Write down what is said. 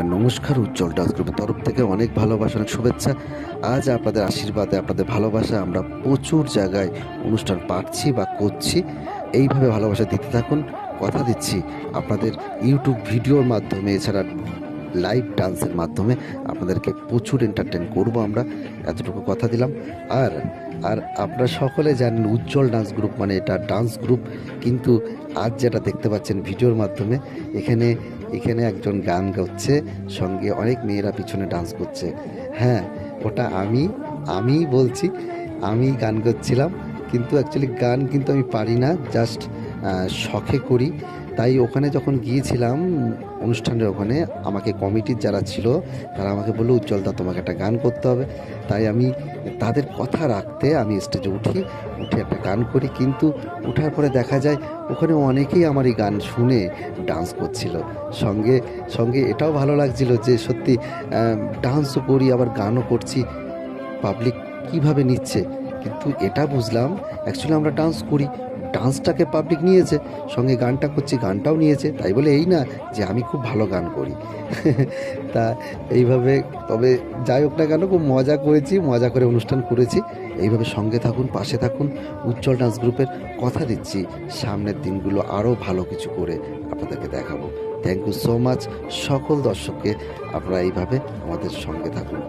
নমস্কার, উজ্জ্বল ডান্স গ্রুপের তরফ থেকে অনেক ভালোবাসা, অনেক শুভেচ্ছা। আজ আপনাদের আশীর্বাদে, আপনাদের ভালোবাসা আমরা প্রচুর জায়গায় অনুষ্ঠান পাচ্ছি বা করছি। এইভাবে ভালোবাসা দিতে থাকুন। কথা দিচ্ছি আপনাদের ইউটিউব ভিডিওর মাধ্যমে, এছাড়া লাইভ ডান্সের মাধ্যমে আপনাদেরকে প্রচুর এন্টারটেন করব আমরা, এতটুকু কথা দিলাম। আর আর আপনারা সকলে জানেন উজ্জ্বল ডান্স গ্রুপ মানে এটা ডান্স গ্রুপ, কিন্তু আজ যেটা দেখতে পাচ্ছেন ভিডিওর মাধ্যমে, এখানে এখানে একজন গান গাচ্ছে, সঙ্গে অনেক মেয়েরা পিছনে ডান্স করছে। হ্যাঁ, ওটা আমি বলছি, আমি গান করছিলাম, কিন্তু অ্যাকচুয়ালি গান কিন্তু আমি পারি না, জাস্ট শখে করি। তাই ওখানে যখন গিয়েছিলাম অনুষ্ঠানের ওখানে, আমাকে কমিটির যারা ছিল তারা আমাকে বললো, উজ্জ্বলদা তোমাকে একটা গান করতে হবে। তাই আমি তাদের কথা রাখতে আমি স্টেজে উঠে একটা গান করি, কিন্তু ওঠার পরে দেখা যায় ওখানে অনেকেই আমার এই গান শুনে ডান্স করছিল। সঙ্গে সঙ্গে এটাও ভালো লাগছিল যে সত্যি ডান্সও করি আবার গানও করছি, পাবলিক কিভাবে নিচ্ছে। কিন্তু এটা বুঝলাম অ্যাকচুয়ালি আমরা ডান্স করি, ডান্সটাকে পাবলিক নিয়েছে, সঙ্গে গানটা করছি, গানটাও নিয়েছে। তাই বলে এই না যে আমি খুব ভালো গান করি। তা এইভাবে, তবে যাই হোক না কেন, খুব মজা করেছি, মজা করে অনুষ্ঠান করেছি। এইভাবে সঙ্গে থাকুন, পাশে থাকুন উজ্জ্বল ডান্স গ্রুপের। কথা দিচ্ছি সামনের দিনগুলো আরও ভালো কিছু করে আপনাদেরকে দেখাবো। থ্যাংক ইউ সো মাচ সকল দর্শককে। আপনারা এইভাবে আমাদের সঙ্গে থাকুন।